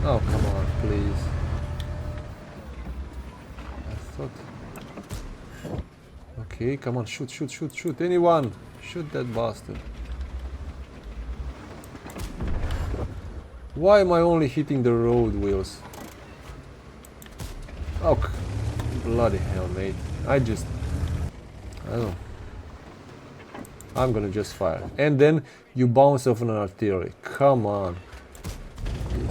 Oh, come on, please. I thought... Okay, come on, shoot, shoot, shoot, shoot, anyone! Shoot that bastard. Why am I only hitting the road wheels? Oh, bloody hell, mate. I don't know. I'm gonna just fire. And then you bounce off an artillery. Come on. You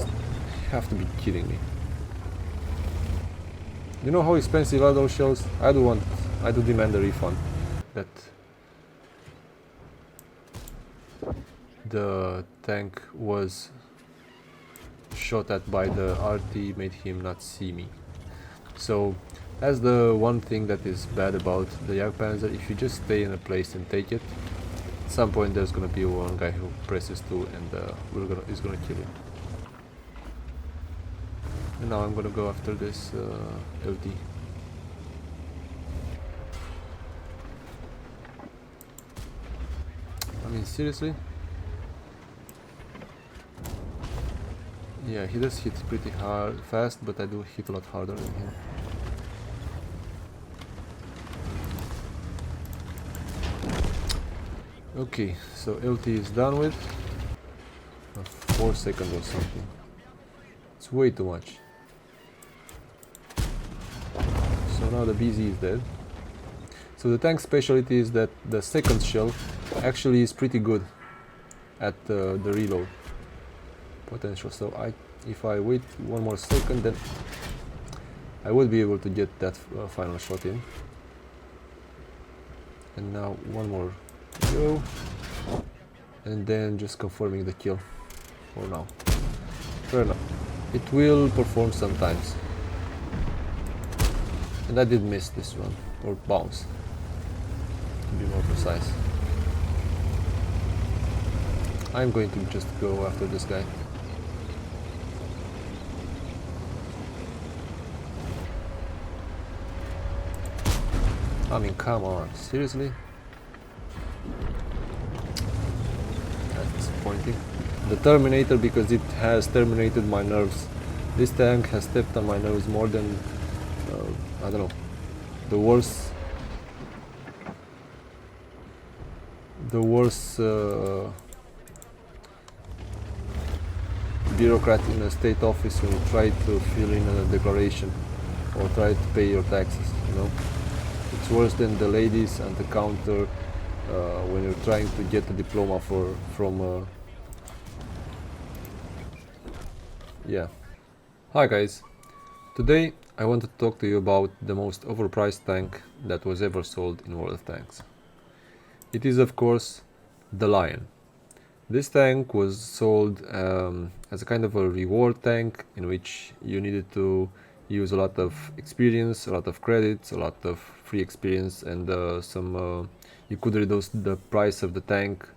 have to be kidding me. You know how expensive are those shells? I do demand a refund. That the tank was shot at by the RT made him not see me. So that's the one thing that is bad about the Jagdpanzer. If you just stay in a place and take it, at some point there's gonna be one guy who presses 2 and is gonna kill you. And now I'm gonna go after this LT. I mean, seriously? Yeah, he does hit pretty hard, fast, but I do hit a lot harder than him. Okay, so LT is done with. 4 seconds or something. It's way too much. So now the BZ is dead. So the tank specialty is that the second shell actually is pretty good at the reload potential. So if I wait 1 more second, then I would be able to get that final shot in. And now 1 more go, and then just confirming the kill for now. Fair enough. It will perform sometimes. And I did miss this one, or bounce, to be more precise. I'm going to just go after this guy. I mean, come on, seriously? That's disappointing. The Terminator, because it has terminated my nerves. This tank has stepped on my nerves more than, I don't know, the worst bureaucrat in a state office when you try to fill in a declaration or try to pay your taxes, you know. It's worse than the ladies at the counter when you're trying to get a diploma from yeah. Hi guys, today I want to talk to you about the most overpriced tank that was ever sold in World of Tanks. It is of course the Lion. This tank was sold as a kind of a reward tank in which you needed to use a lot of experience, a lot of credits, a lot of free experience, and you could reduce the price of the tank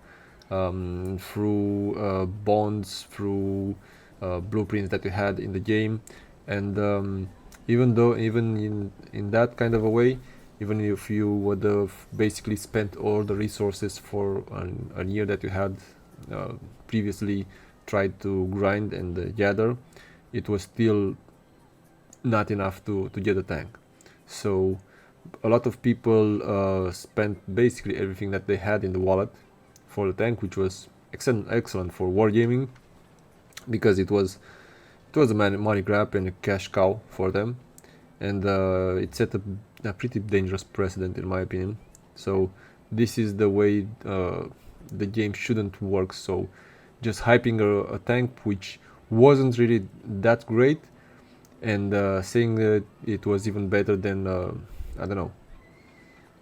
through bonds, through blueprints that you had in the game. And even in that kind of a way, even if you would have basically spent all the resources for a year that you had previously tried to grind and gather, it was still not enough to get a tank. So a lot of people spent basically everything that they had in the wallet for the tank, which was excellent for wargaming, because it was a money grab and a cash cow for them, and it set a pretty dangerous precedent in my opinion. So this is the way the game shouldn't work. So just hyping a tank which wasn't really that great, and saying that it was even better than I don't know,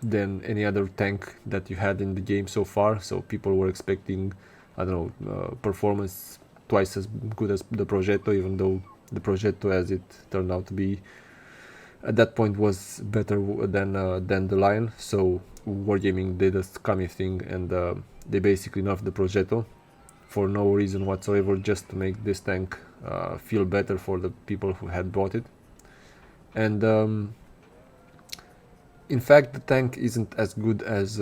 than any other tank that you had in the game so far. So people were expecting, I don't know, performance twice as good as the Progetto, even though the Progetto, as it turned out to be at that point, was better than the Lion. So Wargaming did a scummy thing, and they basically nerfed the Progetto for no reason whatsoever, just to make this tank feel better for the people who had bought it. And in fact, the tank isn't as good as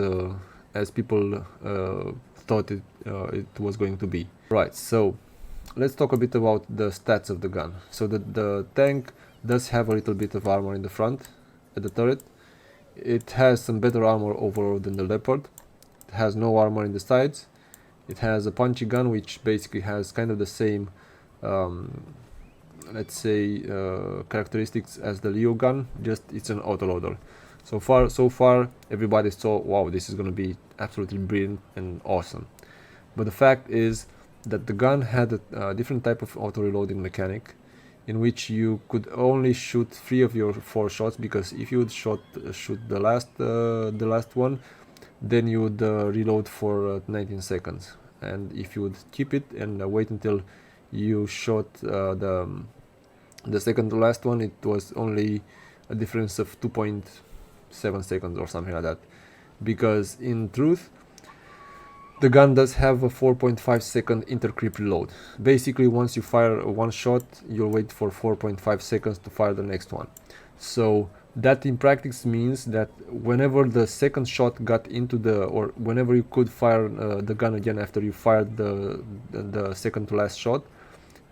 people thought it was going to be. Right, so let's talk a bit about the stats of the gun. So the tank does have a little bit of armor in the front at the turret. It has some better armor overall than the Leopard. It has no armor in the sides. It has a punchy gun which basically has kind of the same let's say characteristics as the Leo gun, just it's an autoloader. So far everybody saw, wow, this is gonna be absolutely brilliant and awesome. But the fact is that the gun had a different type of auto reloading mechanic, in which you could only shoot 3 of your 4 shots, because if you would shoot the last one, then you would reload for 19 seconds. And if you would keep it and wait until you shot the second to last one, it was only a difference of 2.7 seconds or something like that. Because in truth, the gun does have a 4.5 second intercreep reload. Basically, once you fire one shot, you'll wait for 4.5 seconds to fire the next one. So that in practice means that whenever the second shot got into or whenever you could fire the gun again after you fired the second to last shot,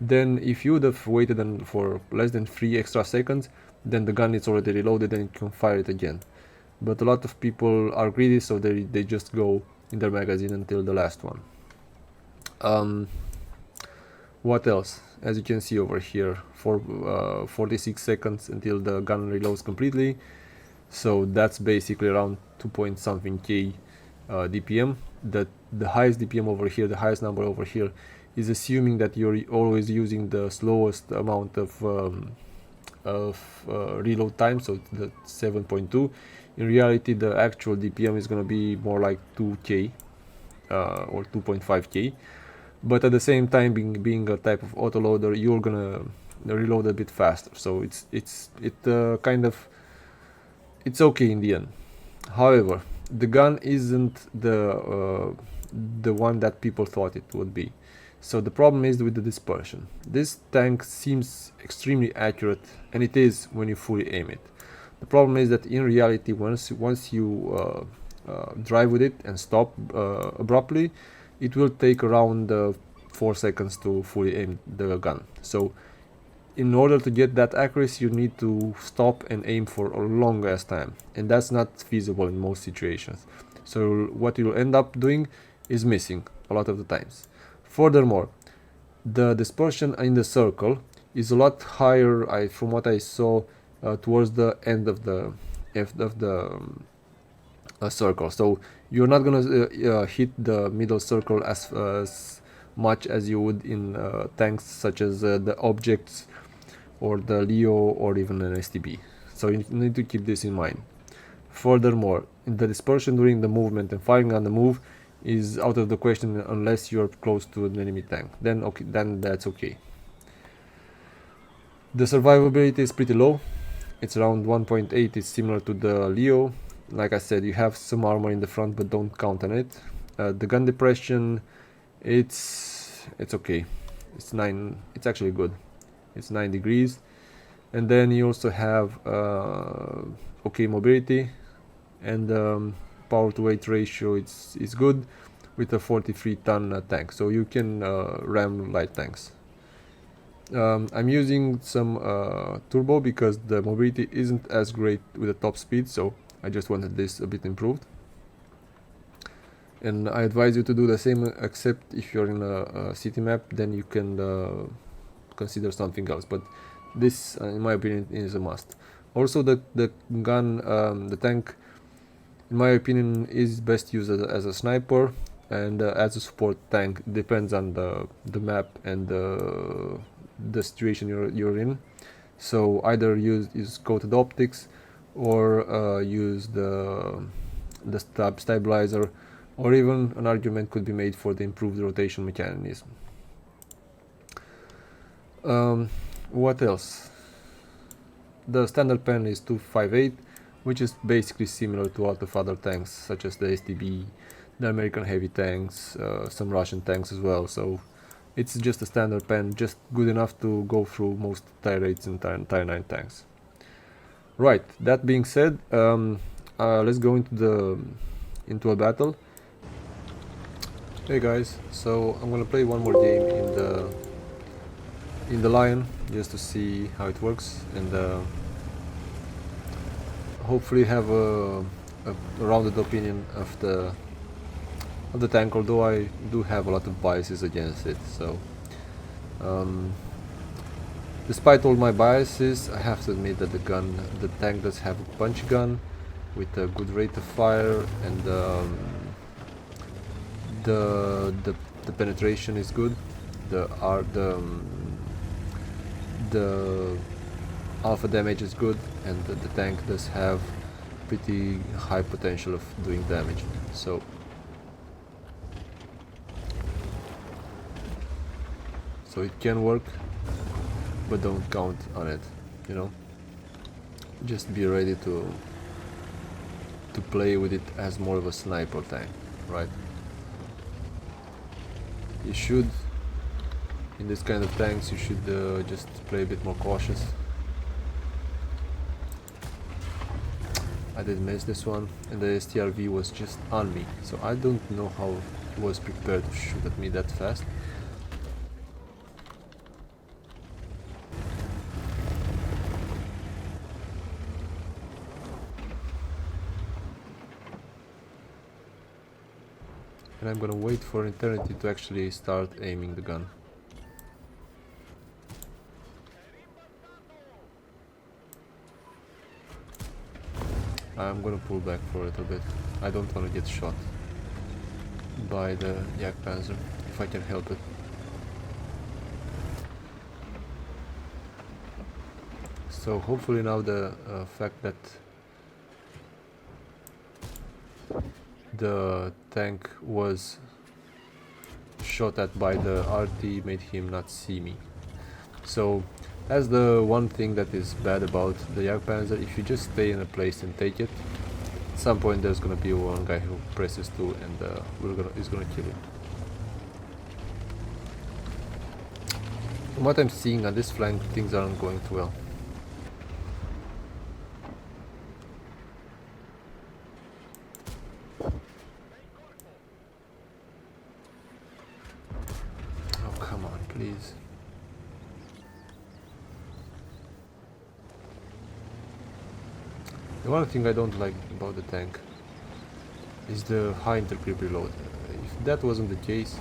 then if you would have waited for less than 3 extra seconds, then the gun is already reloaded and you can fire it again. But a lot of people are greedy, so they just go in their magazine until the last one. What else? As you can see over here, for 46 seconds until the gun reloads completely. So that's basically around 2 point something K DPM. The highest DPM over here, the highest number over here, is assuming that you're always using the slowest amount of reload time, so the 7.2. In reality, the actual DPM is going to be more like 2K or 2.5K. But at the same time, being a type of autoloader, you're gonna reload a bit faster. So it's okay in the end. However, the gun isn't the one that people thought it would be. So the problem is with the dispersion. This tank seems extremely accurate, and it is when you fully aim it. The problem is that in reality, once you drive with it and stop abruptly, it will take around 4 seconds to fully aim the gun. So in order to get that accuracy, you need to stop and aim for a long ass time, and that's not feasible in most situations. So what you'll end up doing is missing a lot of the times. Furthermore, the dispersion in the circle is a lot higher, from what I saw, towards the end of the circle. So you're not gonna hit the middle circle as much as you would in tanks such as the Objects or the Leo or even an STB. So you need to keep this in mind. Furthermore, the dispersion during the movement and firing on the move is out of the question unless you're close to an enemy tank. Then that's okay. The survivability is pretty low. It's around 1.8. It's similar to the Leo. Like I said, you have some armor in the front, but don't count on it. The gun depression, it's okay. It's 9. It's actually good. It's 9 degrees. And then you also have okay mobility, and power to weight ratio is good with a 43-ton tank. So you can ram light tanks. I'm using some turbo because the mobility isn't as great with the top speed, so I just wanted this a bit improved. And I advise you to do the same, except if you're in a city map, then you can consider something else. But this, in my opinion, is a must. Also, the gun, the tank, in my opinion, is best used as a sniper and as a support tank. Depends on the map and the situation you're in. So either use coated optics, or use the stabilizer, or even an argument could be made for the improved rotation mechanism. What else? The standard pen is 258, which is basically similar to a lot of other tanks such as the STB, the American heavy tanks, some Russian tanks as well. So it's just a standard pen, just good enough to go through most tire rates and Tier 9 tanks. Right, that being said, let's go into a battle. Hey guys, so I'm gonna play one more game in the in the Lion just to see how it works, and hopefully have a rounded opinion of the tank, although I do have a lot of biases against it. So despite all my biases, I have to admit that the tank does have a punch gun with a good rate of fire, and the penetration is good. The alpha damage is good, and the tank does have pretty high potential of doing damage. So it can work, but don't count on it, you know. Just be ready to play with it as more of a sniper tank, right? You should, in this kind of tanks, you should just play a bit more cautious. I did miss this one, and the STRV was just on me, so I don't know how it was prepared to shoot at me that fast. And I'm gonna wait for eternity to actually start aiming the gun. I'm gonna pull back for a little bit. I don't want to get shot by the Jagdpanzer if I can help it. So hopefully now the fact that the tank was shot at by the RT made him not see me. So that's the one thing that is bad about the Jagdpanzer. If you just stay in a place and take it, at some point there's gonna be one guy who presses 2 and is gonna kill you. From what I'm seeing on this flank, things aren't going too well. Oh, come on, please. The one thing I don't like about the tank is the high intercreep reload. If that wasn't the case,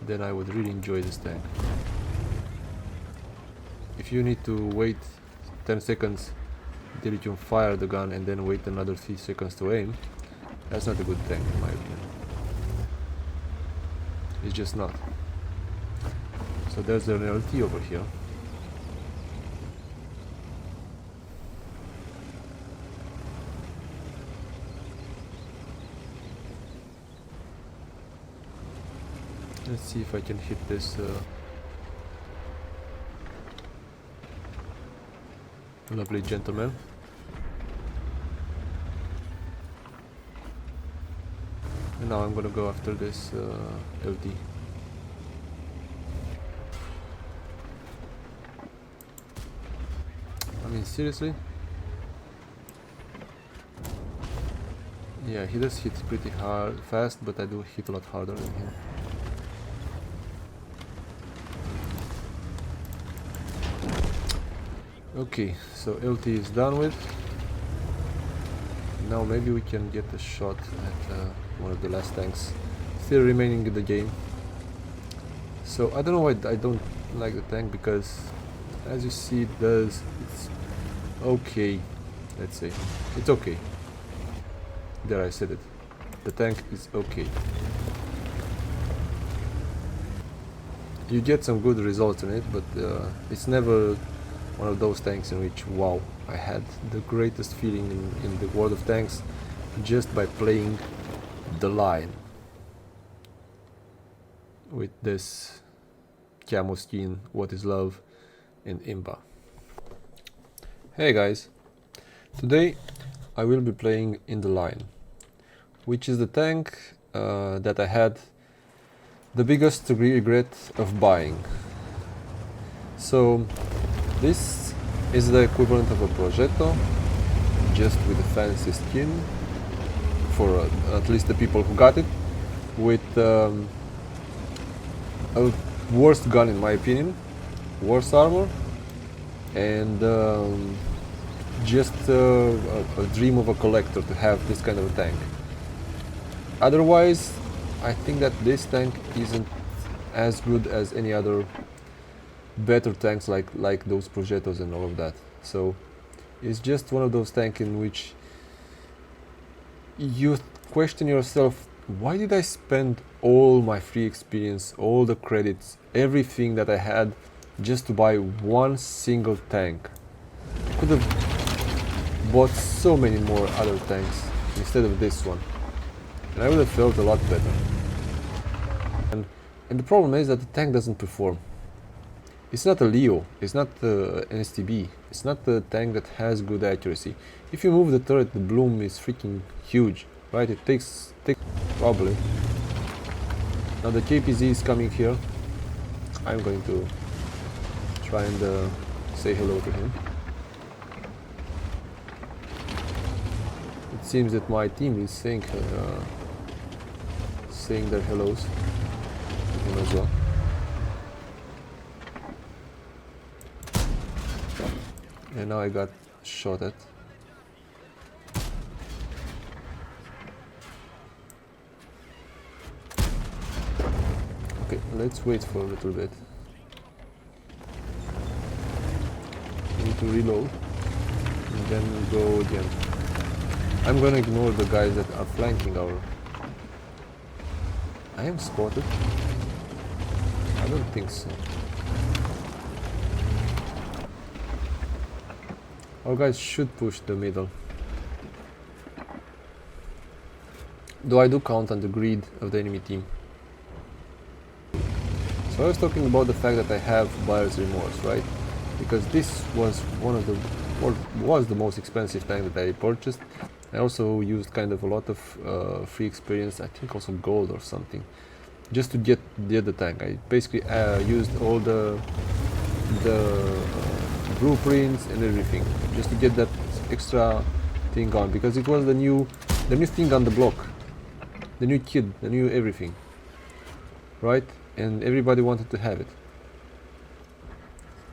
then I would really enjoy this tank. If you need to wait 10 seconds until you can fire the gun and then wait another 3 seconds to aim, that's not a good tank in my opinion. It's just not. So there's an LT over here. Let's see if I can hit this lovely gentleman. And now I'm gonna go after this LT. I mean, seriously? Yeah, he does hit pretty hard, fast, but I do hit a lot harder than him. Okay, so LT is done with. Now maybe we can get a shot at one of the last tanks still remaining in the game. So I don't know why I don't like the tank, because as you see it's okay, let's say. It's okay. There, I said it. The tank is okay. You get some good results in it, but it's never one of those tanks in which, wow, I had the greatest feeling in the world of tanks just by playing the Lion with this camo skin, What is Love, and Imba. Hey guys, today I will be playing in the Lion, which is the tank that I had the biggest regret of buying. So this is the equivalent of a Progetto, just with a fancy skin, for at least the people who got it, with a worst gun in my opinion, worse armor, and just a dream of a collector to have this kind of a tank. Otherwise, I think that this tank isn't as good as any other better tanks like those Progettos and all of that. So it's just one of those tanks in which you question yourself, why did I spend all my free experience, all the credits, everything that I had just to buy one single tank? I could have bought so many more other tanks instead of this one, and I would have felt a lot better. And the problem is that the tank doesn't perform. It's not a Leo, it's not an STB, it's not a tank that has good accuracy. If you move the turret, the bloom is freaking huge, right? It takes probably. Now the KPZ is coming here. I'm going to try and say hello to him. It seems that my team is saying their hellos to him as well. And now I got shot at. Okay, let's wait for a little bit. Need to reload and then go again. I'm gonna ignore the guys that are flanking our... I am spotted? I don't think so. Our guys should push the middle. Though I do count on the greed of the enemy team. So I was talking about the fact that I have buyer's remorse, right? Because this was was the most expensive tank that I purchased. I also used kind of a lot of free experience, I think also gold or something, just to get the other tank. I basically used all the blueprints and everything just to get that extra thing on, because it was the new thing on the block, the new kid, the new everything, right? And everybody wanted to have it.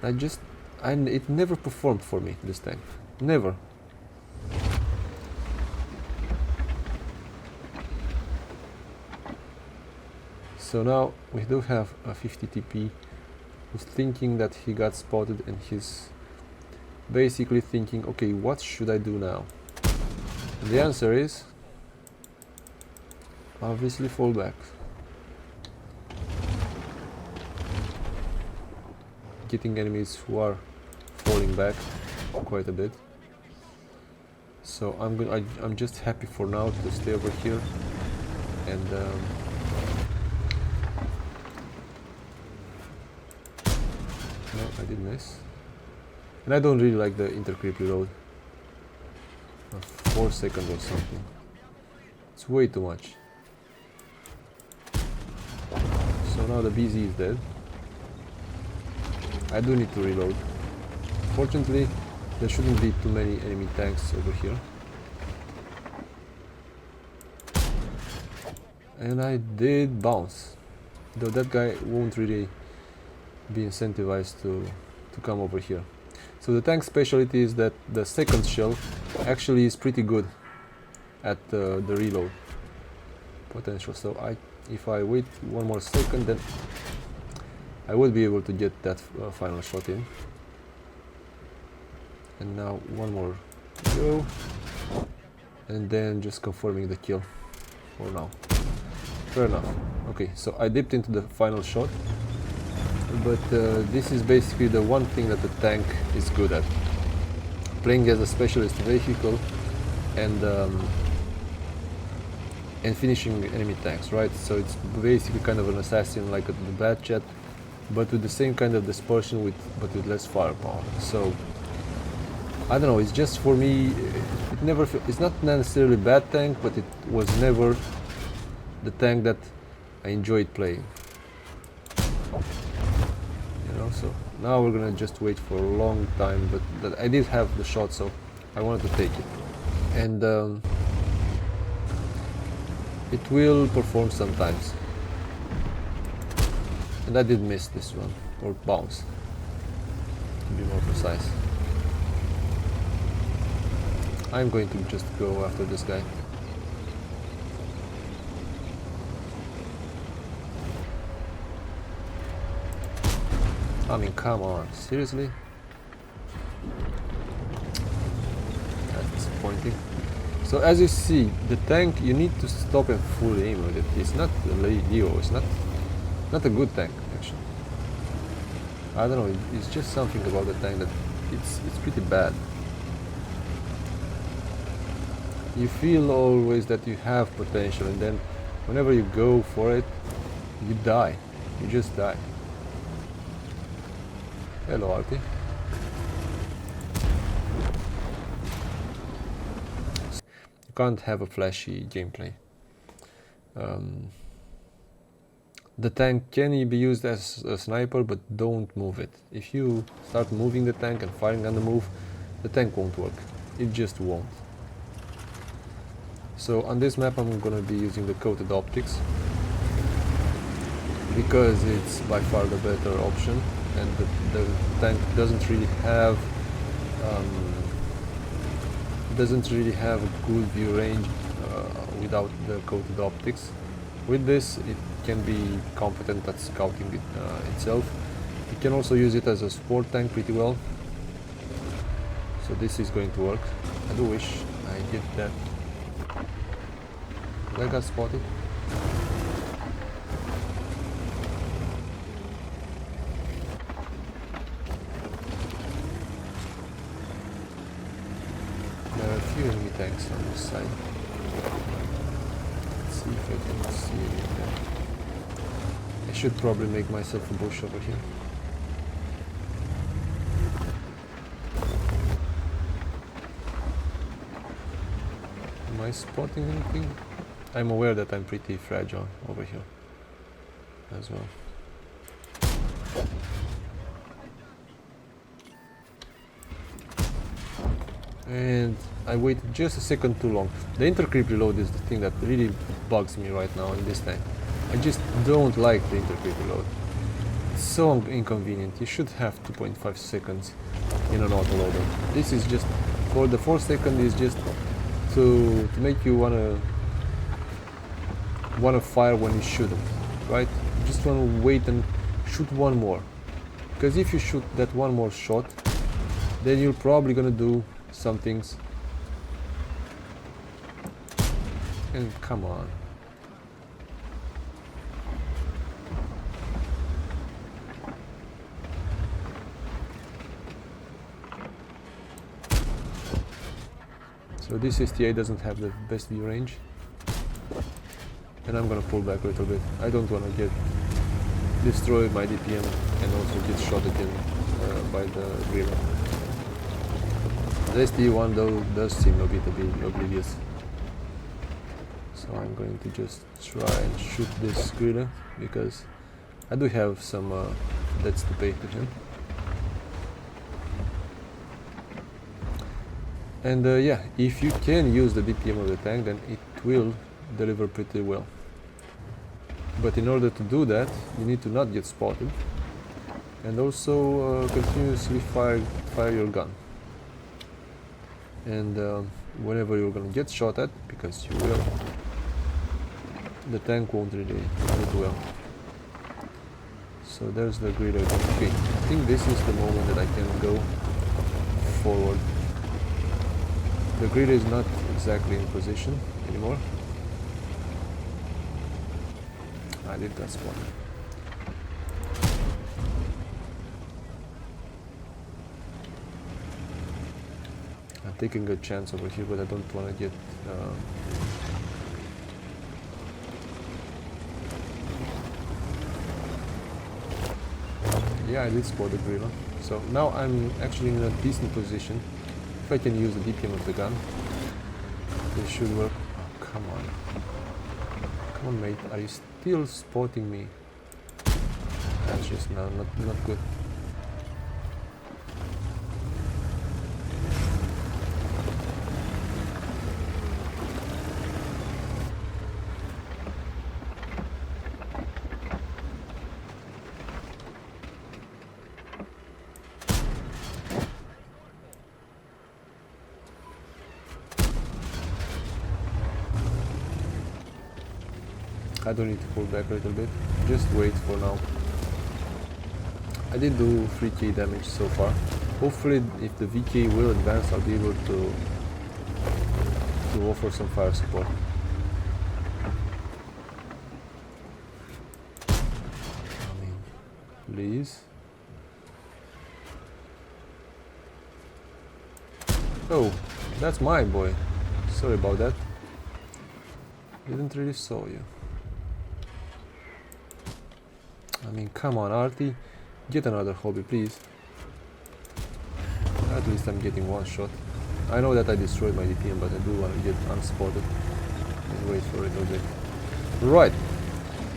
It never performed for me, this tank, never. So now we do have a 50 TP who's thinking that he got spotted, and he's basically thinking, okay, what should I do now? And the answer is obviously fall back. Getting enemies who are falling back quite a bit. So I'm just happy for now to stay over here and no, I did miss. And I don't really like the intercreep reload. 4 seconds or something. It's way too much. So now the BZ is dead. I do need to reload. Fortunately, there shouldn't be too many enemy tanks over here. And I did bounce. Though that guy won't really be incentivized to come over here. So the tank specialty is that the second shell actually is pretty good at the reload potential. So if I wait one more second, then I would be able to get that final shot in. And now one more go, and then just confirming the kill for now. Fair enough. Okay, so I dipped into the final shot, but this is basically the one thing that the tank is good at: playing as a specialist vehicle and finishing enemy tanks, right? So it's basically kind of an assassin like the Bad Chat, but with the same kind of dispersion, but with less firepower. So I don't know, it's just for me, it's not necessarily a bad tank, but it was never the tank that I enjoyed playing. You know, so now we're gonna just wait for a long time, but I did have the shot, so I wanted to take it. And it will perform sometimes. And I did miss this one, or bounce. to be more precise. I'm going to just go after this guy. I mean, come on, seriously? That's disappointing. So as you see, the tank, you need to stop and full aim with it. It's not a Leo, it's not a good tank, actually. I don't know, it's just something about the tank that it's pretty bad. You feel always that you have potential, and then whenever you go for it, you die. You just die. Hello, Artie. You can't have a flashy gameplay. The tank can be used as a sniper, but don't move it. If you start moving the tank and firing on the move, the tank won't work. It just won't. So on this map I'm gonna be using the coated optics because it's by far the better option, and the tank doesn't really have a good view range without the coated optics. With this, it can be competent at scouting itself. You can also use it as a support tank pretty well. So this is going to work. I do wish I did that. I got spotted. There are a few enemy tanks on this side. Let's see if I can see anything. I should probably make myself a bush over here. Am I spotting anything? I'm aware that I'm pretty fragile over here as well. And I waited just a second too long. The intercreep reload is the thing that really bugs me right now in this tank. I just don't like the intercreep reload. It's so inconvenient. You should have 2.5 seconds in an autoloader. This is just, for the 4 seconds is just to make you wanna fire when you shouldn't, right? You just wanna wait and shoot one more. Because if you shoot that one more shot, then you're probably gonna do some things. And come on. So this STA doesn't have the best view range, and I'm gonna pull back a little bit. I don't wanna get destroyed by DPM and also get shot again by the Grilla. The ST1 though does seem a bit oblivious. So I'm going to just try and shoot this Grilla because I do have some debts to pay to him. And yeah, if you can use the DPM of the tank, then it will deliver pretty well. But in order to do that, you need to not get spotted, and also continuously fire your gun. And whenever you're gonna get shot at, because you will, the tank won't really do well. So there's the grid again. Okay, I think this is the moment that I can go forward. The grid is not exactly in position anymore. I did that spot. I'm taking a chance over here, but I don't want to get yeah, I did spot the Grilla. So now I'm actually in a decent position. If I can use the DPM of the gun, it should work. Oh, come on. Come on, mate. Are you still spotting me? That's just not good. I don't need to pull back a little bit. Just wait for now. I did do 3k damage so far. Hopefully, if the VK will advance, I'll be able to offer some fire support. I mean, please. Oh, that's my boy. Sorry about that. Didn't really saw you. I mean, come on, Artie. Get another hobby, please. At least I'm getting one shot. I know that I destroyed my DPM, but I do want to get unspotted. Just wait for it a bit. Right.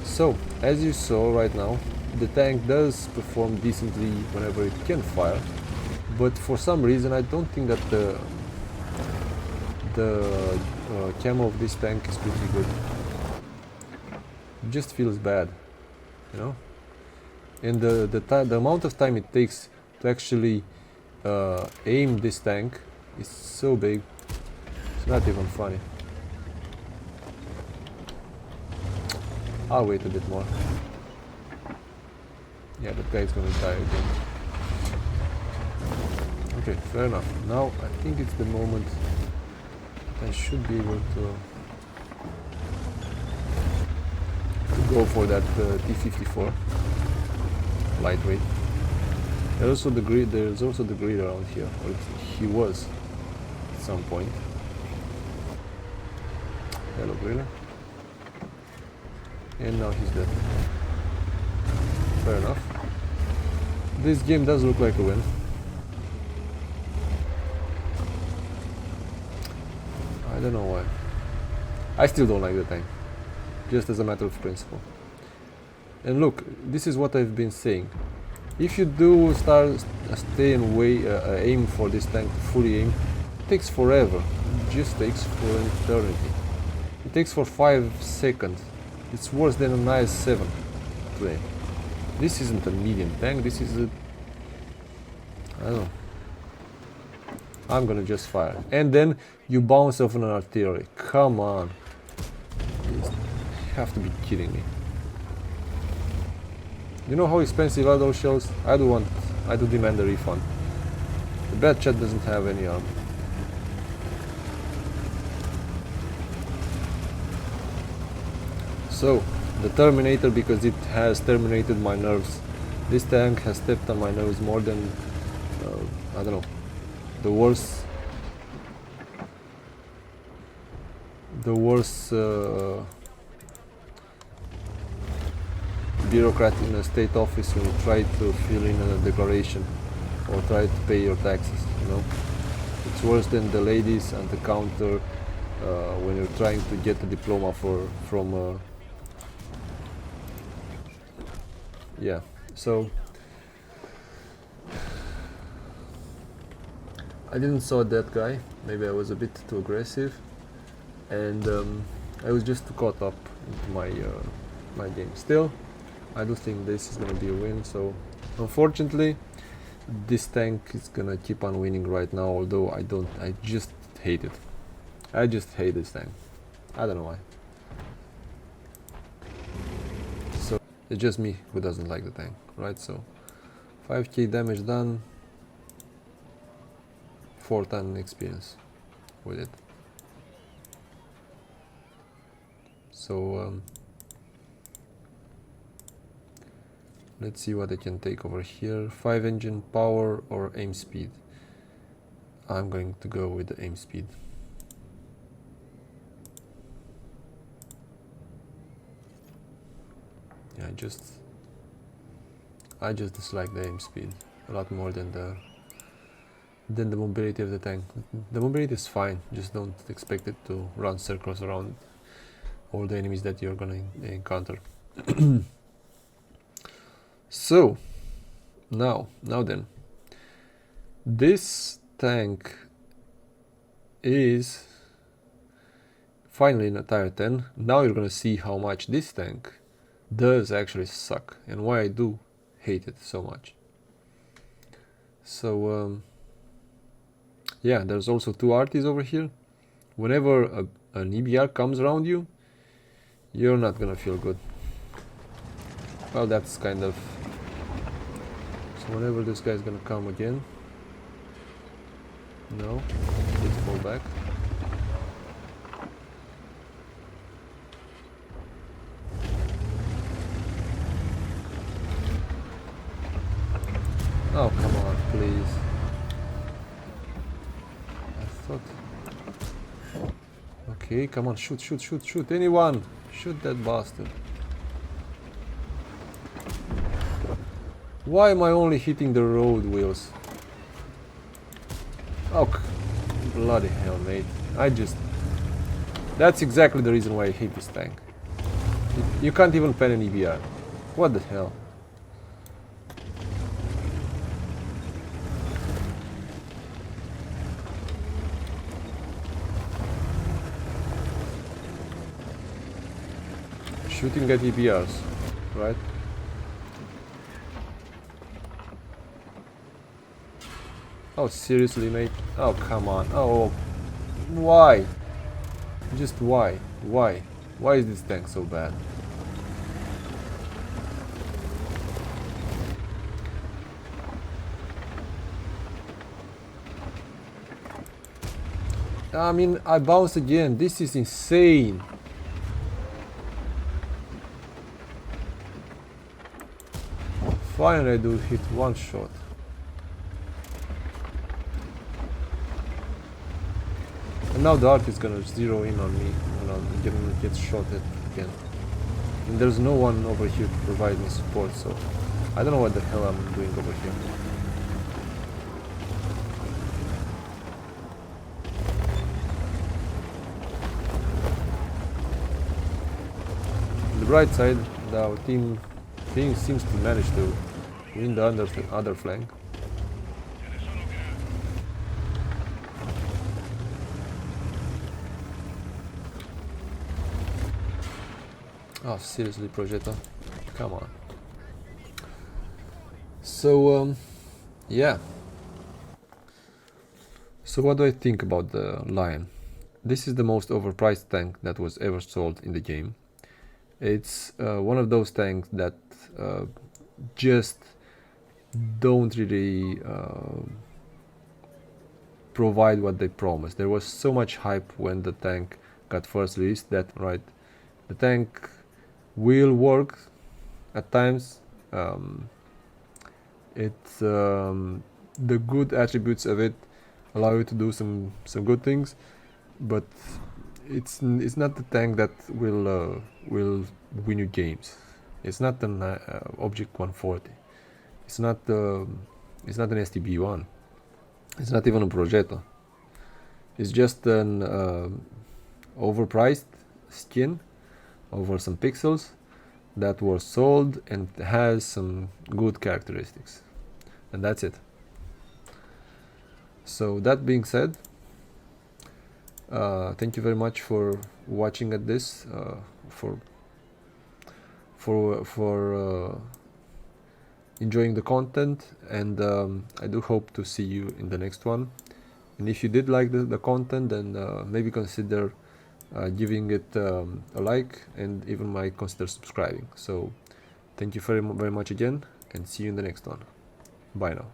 So, as you saw right now, the tank does perform decently whenever it can fire. But for some reason, I don't think that the camo of this tank is pretty good. It just feels bad, you know. And the amount of time it takes to actually aim this tank is so big. It's not even funny. I'll wait a bit more. Yeah, that guy's gonna die again. Okay, fair enough. Now I think it's the moment I should be able to go for that T-54 lightweight. There's also the grid. There's also the grid around here, or he was at some point. Hello, Griller. And now he's dead. Fair enough. This game does look like a win. I don't know why. I still don't like the tank, just as a matter of principle. And look, this is what I've been saying. If you do aim for this tank to fully aim, it takes forever. It just takes for an eternity. It takes for 5 seconds. It's worse than an IS-7 plane. This isn't a medium tank, this is a... I don't know. I'm gonna just fire. And then you bounce off an artillery. Come on. You have to be kidding me. You know how expensive are those shells? I do demand a refund. The bad chat doesn't have any armor. So, the Terminator, because it has terminated my nerves. This tank has stepped on my nerves more than, I don't know, the worst bureaucrat in a state office when you try to fill in a declaration or try to pay your taxes, you know. It's worse than the ladies at the counter when you're trying to get a diploma from yeah, so I didn't saw that guy. Maybe I was a bit too aggressive, and I was just too caught up into my game. Still, I do think this is gonna be a win. So, unfortunately, this tank is gonna keep on winning right now. Although I just hate it. I just hate this tank. I don't know why. So it's just me who doesn't like the tank, right? So 5k damage done. 4-ton experience with it. So let's see what I can take over here. 5 engine power or aim speed. I'm going to go with the aim speed. Yeah, I just dislike the aim speed a lot more than the mobility of the tank. The mobility is fine, just don't expect it to run circles around all the enemies that you're gonna encounter. So, now then, this tank is finally in a tier 10. Now you're gonna see how much this tank does actually suck and why I do hate it so much. So yeah, there's also 2 arties over here. Whenever an EBR comes around you, You're not gonna feel good. Well, that's kind of... So whenever this guy's gonna come again... No, let's fall back. Oh, come on, please. I thought... Okay, come on, shoot, shoot, shoot, shoot, anyone! Shoot that bastard. Why am I only hitting the road wheels? Oh, bloody hell, mate. That's exactly the reason why I hate this tank. You can't even pen an EBR. What the hell? Shooting at EBRs, right? Oh, seriously, mate? Oh, come on. Oh, why? Just why? Why? Why is this tank so bad? I mean, I bounced again. This is insane. Finally, I do hit one shot. And now the art is gonna zero in on me when I'm gonna get shot at again. And there's no one over here to provide me support, so I don't know what the hell I'm doing over here. On the bright side, our team seems to manage to win the other flank. Oh, seriously, Progetto? Come on. So, yeah. So what do I think about the Lion? This is the most overpriced tank that was ever sold in the game. It's one of those tanks that just don't really provide what they promised. There was so much hype when the tank got first released that, right, the tank will work at times. The good attributes of it allow you to do some good things, but it's not the tank that will win you games. It's not an Object 140. It's not an STB1. It's not even a Progetto. It's just an overpriced skin over some pixels that were sold and has some good characteristics, and that's it. So that being said, thank you very much for watching at this, for enjoying the content, and I do hope to see you in the next one. And if you did like the content, then maybe consider giving it a like, and even might consider subscribing. So thank you very much again, and see you in the next one. Bye now.